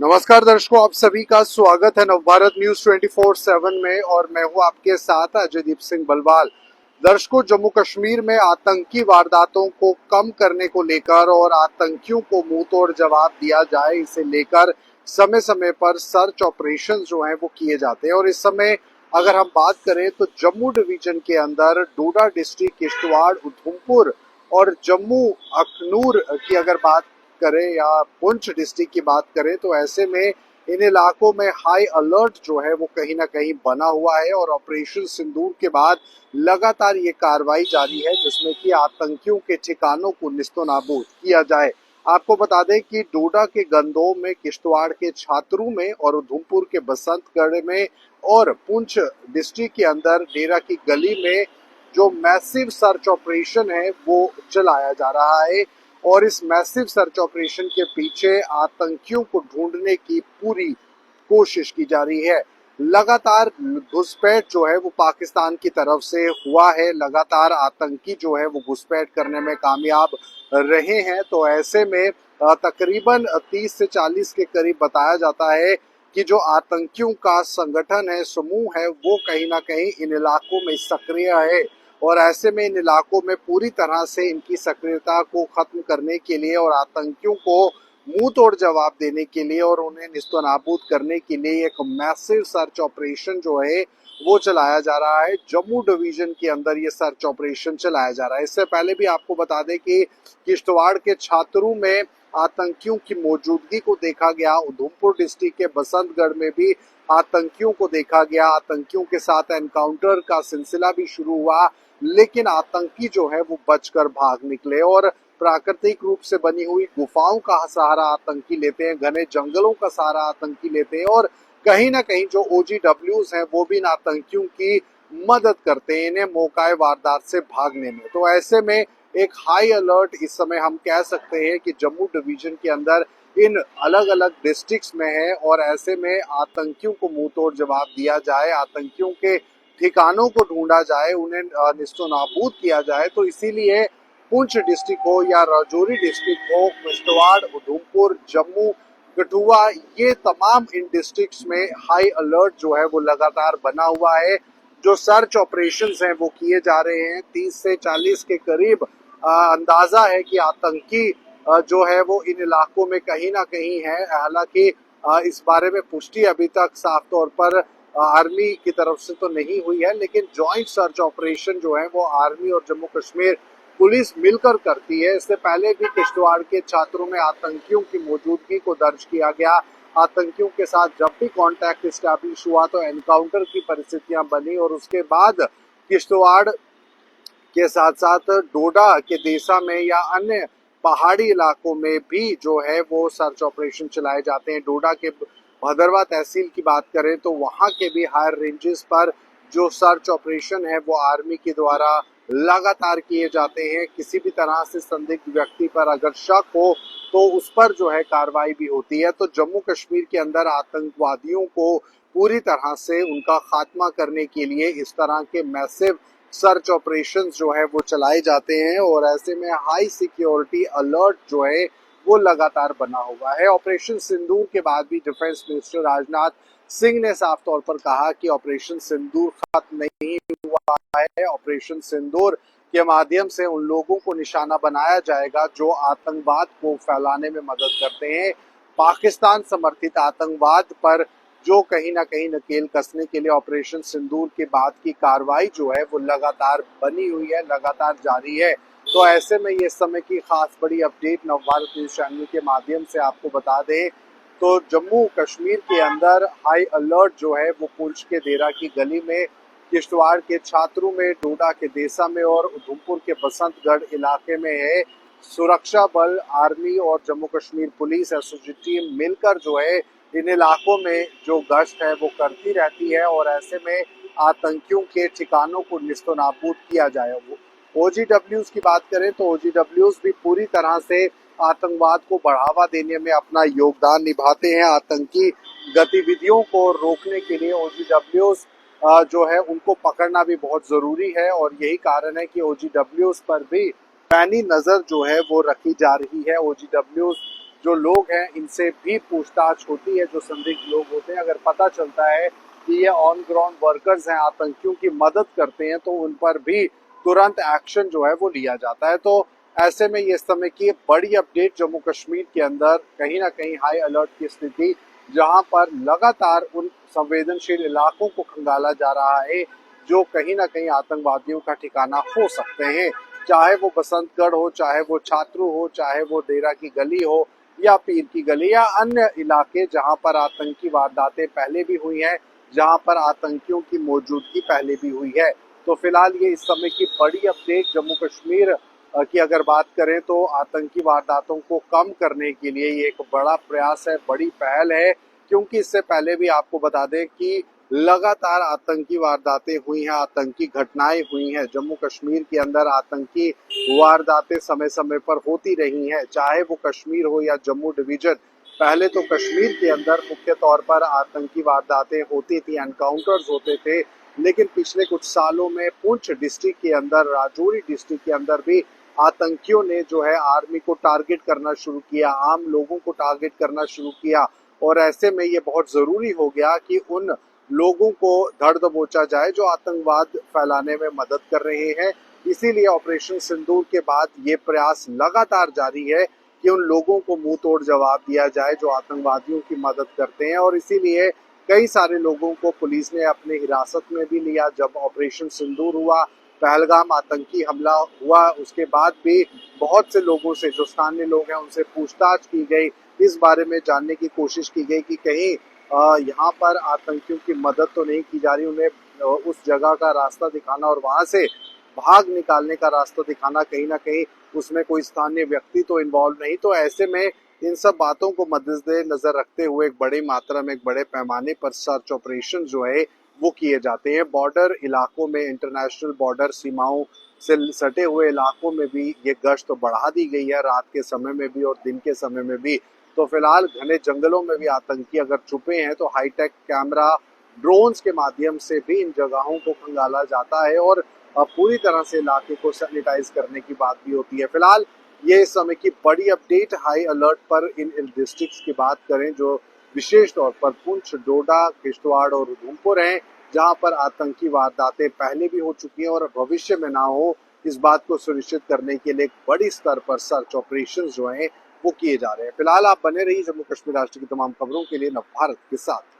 नमस्कार दर्शकों, आप सभी का स्वागत है नवभारत न्यूज 24/7 में और मैं हूं आपके साथ अजयदीप सिंह बलवाल। दर्शकों, जम्मू कश्मीर में आतंकी वारदातों को कम करने को लेकर और आतंकियों को मुंह तोड़ जवाब दिया जाए, इसे लेकर समय समय पर सर्च ऑपरेशन जो हैं वो किए जाते हैं। और इस समय अगर हम बात करें तो जम्मू डिवीजन के अंदर डोडा डिस्ट्रिक्ट, किश्तवाड़, उधमपुर और जम्मू अखनूर की अगर बात करें या पुंछ डिस्ट्रिक्ट की बात करें तो ऐसे में इन इलाकों में हाई अलर्ट जो है वो कहीं ना कहीं बना हुआ है। और ऑपरेशन सिंदूर के बाद लगातार ये कार्रवाई जारी है जिसमें कि आतंकियों के ठिकानों को निस्तोनाबूद किया जाए। आपको बता दें कि डोडा के गंदोह में, किश्तवाड़ के छात्रों में और उधमपुर के बसंतगढ़ में और पुंछ डिस्ट्रिक्ट के अंदर डेरा की गली में जो मैसिव सर्च ऑपरेशन है वो चलाया जा रहा है। और इस मैसिव सर्च ऑपरेशन के पीछे आतंकियों को ढूंढने की पूरी कोशिश की जा रही है। लगातार घुसपैठ जो है वो पाकिस्तान की तरफ से हुआ है, लगातार आतंकी जो है वो घुसपैठ करने में कामयाब रहे हैं। तो ऐसे में तकरीबन 30 से 40 के करीब बताया जाता है कि जो आतंकियों का संगठन है, समूह है, वो कहीं ना कहीं इन इलाकों में सक्रिय है। और ऐसे में इन इलाकों में पूरी तरह से इनकी सक्रियता को खत्म करने के लिए और आतंकियों को मुंह तोड़ जवाब देने के लिए और उन्हें निस्तनाबूद करने के लिए एक मैसिव सर्च ऑपरेशन जो है वो चलाया जा रहा है। जम्मू डिवीजन के अंदर ये सर्च ऑपरेशन चलाया जा रहा है। इससे पहले भी आपको बता दें कि किश्तवाड़ के छात्रों में आतंकियों की मौजूदगी को देखा गया। उधमपुर डिस्ट्रिक्ट के बसंतगढ़ में भी आतंकियों को देखा गया। आतंकियों के साथ एनकाउंटर का सिलसिला भी शुरू हुआ, लेकिन आतंकी जो है वो बचकर भाग निकले। और प्राकृतिक रूप से बनी हुई गुफाओं का सहारा आतंकी लेते हैं, घने जंगलों का सहारा आतंकी लेते हैं और कहीं ना कहीं जो OGWs हैं वो भी इन आतंकियों की मदद करते हैं इन्हें मौकाए वारदात से भागने में। तो ऐसे में एक हाई अलर्ट इस समय हम कह सकते हैं कि जम्मू डिवीजन के अंदर इन अलग अलग डिस्ट्रिक्ट्स में है। और ऐसे में आतंकियों को मुंह तोड़ जवाब दिया जाए, आतंकियों के ठिकानों को ढूंढा जाए, उन्हें निस्तनाबूद किया जाए। तो इसीलिए पुंछ डिस्ट्रिक्ट हो या राजौरी डिस्ट्रिक्ट हो, किश्तवाड़, उधमपुर, जम्मू, कठुआ, ये तमाम इन डिस्ट्रिक्ट्स में हाई अलर्ट जो है वो लगातार बना हुआ है। जो सर्च ऑपरेशंस हैं वो किए जा रहे हैं। 30 से 40 के करीब अंदाजा है कि आतंकी जो है वो इन इलाकों में कहीं ना कहीं है। हालांकि इस बारे में पुष्टि अभी तक साफ तौर पर आर्मी की तरफ से तो नहीं हुई है, लेकिन जॉइंट सर्च ऑपरेशन जो है वो आर्मी और जम्मू कश्मीर पुलिस मिलकर करती है। इससे पहले भी किश्तवाड़ के छात्रों में आतंकियों की मौजूदगी को दर्ज किया गया। आतंकियों के साथ जब भी कांटेक्ट एस्टैब्लिश हुआ तो एनकाउंटर की परिस्थितियां बनी और उसके बाद किश्तवाड़ के साथ साथ डोडा के देसा में या अन्य पहाड़ी इलाकों में भी जो है वो सर्च ऑपरेशन चलाए जाते हैं। डोडा के भदरवा तहसील की बात करें तो वहां के भी हायर रेंजेस पर जो सर्च ऑपरेशन है वो आर्मी के द्वारा लगातार किए जाते हैं। किसी भी तरह से संदिग्ध व्यक्ति पर अगर शक हो तो उस पर जो है कार्रवाई भी होती है। तो जम्मू कश्मीर के अंदर आतंकवादियों को पूरी तरह से उनका खात्मा करने के लिए इस तरह के मैसिव सर्च ऑपरेशंस जो है वो चलाए जाते हैं। और ऐसे में हाई सिक्योरिटी अलर्ट जो है वो लगातार बना हुआ है। ऑपरेशन सिंदूर के बाद भी डिफेंस मिनिस्टर राजनाथ सिंह ने साफ तौर पर कहा कि ऑपरेशन सिंदूर खत्म नहीं हुआ है। ऑपरेशन सिंदूर के माध्यम से उन लोगों को निशाना बनाया जाएगा जो आतंकवाद को फैलाने में मदद करते हैं। पाकिस्तान समर्थित आतंकवाद पर जो कहीं ना कहीं नकेल कसने के लिए ऑपरेशन सिंदूर के बाद की कार्रवाई जो है वो लगातार बनी हुई है, लगातार जारी है। तो ऐसे में ये समय की खास बड़ी अपडेट नवभारत न्यूज चैनल के माध्यम से आपको बता दें तो जम्मू कश्मीर के अंदर हाई अलर्ट जो है वो पुंछ के डेरा की गली में, किश्तवाड़ के छात्रों में, डोडा के देसा में और उधमपुर के बसंतगढ़ इलाके में है। सुरक्षा बल, आर्मी और Jammu Kashmir police SOG team मिलकर जो है इन इलाकों में जो गश्त है वो करती रहती है। और ऐसे में आतंकियों के ठिकानों को निस्तनाबूद किया जाए। OGWs की बात करें तो OGWs भी पूरी तरह से आतंकवाद को बढ़ावा देने में अपना योगदान निभाते हैं। आतंकी गतिविधियों को रोकने के लिए OGWs जो है उनको पकड़ना भी बहुत जरूरी है। और यही कारण है कि OGWs पर भी पैनी नजर जो है वो रखी जा रही है। OGWs जो लोग हैं इनसे भी पूछताछ होती है। जो संदिग्ध लोग होते हैं, अगर पता चलता है कि ये ऑन ग्राउंड वर्कर्स हैं, आतंकियों की मदद करते हैं, तो उन पर भी तुरंत एक्शन जो है वो लिया जाता है। तो ऐसे में ये इस समय की बड़ी अपडेट जम्मू कश्मीर के अंदर कहीं ना कहीं हाई अलर्ट की स्थिति, जहां पर लगातार उन संवेदनशील इलाकों को खंगाला जा रहा है जो कहीं ना कहीं आतंकवादियों का ठिकाना हो सकते हैं। चाहे वो बसंतगढ़ हो, चाहे वो छात्रु हो, चाहे वो डेरा की गली हो, या पीर की गली, या अन्य इलाके जहां पर आतंकी वारदातें पहले भी हुई हैं, जहां पर आतंकियों की मौजूदगी पहले भी हुई है। तो फिलहाल ये इस समय की बड़ी अपडेट जम्मू कश्मीर की अगर बात करें तो आतंकी वारदातों को कम करने के लिए ये एक बड़ा प्रयास है, बड़ी पहल है। क्योंकि इससे पहले भी आपको बता दें कि लगातार आतंकी वारदातें हुई हैं, आतंकी घटनाएं हुई हैं जम्मू कश्मीर के अंदर। आतंकी वारदातें समय समय पर होती रही हैं, चाहे वो कश्मीर हो या जम्मू डिवीजन। पहले तो कश्मीर के अंदर मुख्य तौर पर आतंकी वारदातें होती थी, एनकाउंटर्स होते थे, लेकिन पिछले कुछ सालों में पुंछ डिस्ट्रिक्ट के अंदर, राजौरी डिस्ट्रिक्ट के अंदर भी आतंकियों ने जो है आर्मी को टारगेट करना शुरू किया, आम लोगों को टारगेट करना शुरू किया। और ऐसे में ये बहुत जरूरी हो गया कि उन लोगों को धर दबोचा जाए जो आतंकवाद फैलाने में मदद कर रहे हैं। इसीलिए ऑपरेशन सिंदूर के बाद ये प्रयास लगातार जारी है कि उन लोगों को मुंह तोड़ जवाब दिया जाए जो आतंकवादियों की मदद करते हैं। और इसीलिए कई सारे लोगों को पुलिस ने अपने हिरासत में भी लिया। जब ऑपरेशन सिंदूर हुआ, पहलगाम आतंकी हमला हुआ, उसके बाद भी बहुत से लोगों से, जो स्थानीय लोग हैं, उनसे पूछताछ की गई। इस बारे में जानने की कोशिश की गई कि कहीं यहाँ पर आतंकियों की मदद तो नहीं की जा रही। उन्हें उस जगह का रास्ता दिखाना और वहां से भाग निकालने का रास्ता दिखाना, कहीं ना कहीं उसमें कोई स्थानीय व्यक्ति तो इन्वॉल्व नहीं। तो ऐसे में इन सब बातों को मद्देनजर रखते हुए एक बड़ी मात्रा में, एक बड़े पैमाने पर सर्च ऑपरेशन जो है वो किए जाते हैं। बॉर्डर इलाकों में, इंटरनेशनल बॉर्डर सीमाओं से सटे हुए इलाकों में भी ये गश्त बढ़ा दी गई है, रात के समय में भी और दिन के समय में भी। तो फिलहाल घने जंगलों में भी आतंकी अगर छुपे हैं तो हाईटेक कैमरा, ड्रोन्स के माध्यम से भी इन जगहों को खंगाला जाता है और पूरी तरह से इलाके को सैनिटाइज करने की बात भी होती है। फिलहाल ये इस समय की बड़ी अपडेट, हाई अलर्ट पर इन डिस्ट्रिक्ट्स की बात करें जो विशेष तौर पर पुंछ, डोडा, किश्तवाड़ और उधमपुर हैं, जहां पर आतंकी वारदातें पहले भी हो चुकी हैं और भविष्य में ना हो, इस बात को सुनिश्चित करने के लिए बड़ी स्तर पर सर्च ऑपरेशन जो हैं वो किए जा रहे हैं। फिलहाल आप बने रहिए जम्मू कश्मीर राष्ट्र की तमाम खबरों के लिए नवभारत के साथ।